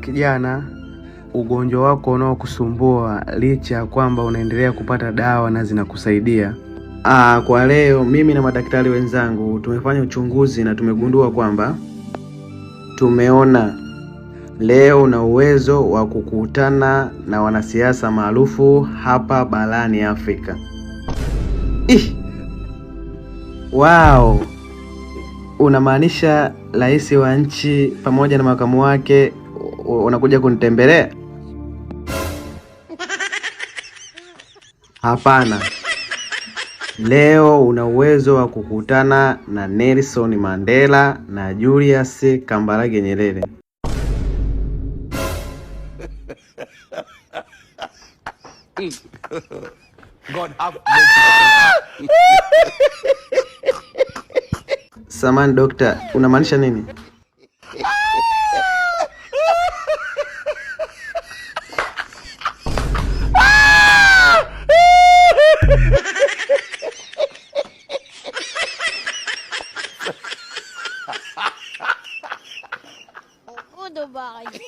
Kijana, ugonjwa wako unaokusumbua licha ya kwamba unaendelea kupata dawa na zinakusaidia. Kwa leo mimi na madaktari wenzangu tumefanya uchunguzi na tumegundua kwamba leo una uwezo wa kukutana na wanasiasa maarufu hapa barani Afrika. Wow! Unamaanisha rais wa nchi pamoja na makamu wake unakuja kunitembelea? Hapana. Leo una uwezo wa kukutana na Nelson Mandela na Julius Kambarage Nyerere. God have mercy. Samahani dokta, unamaanisha nini? Udo ba kayo?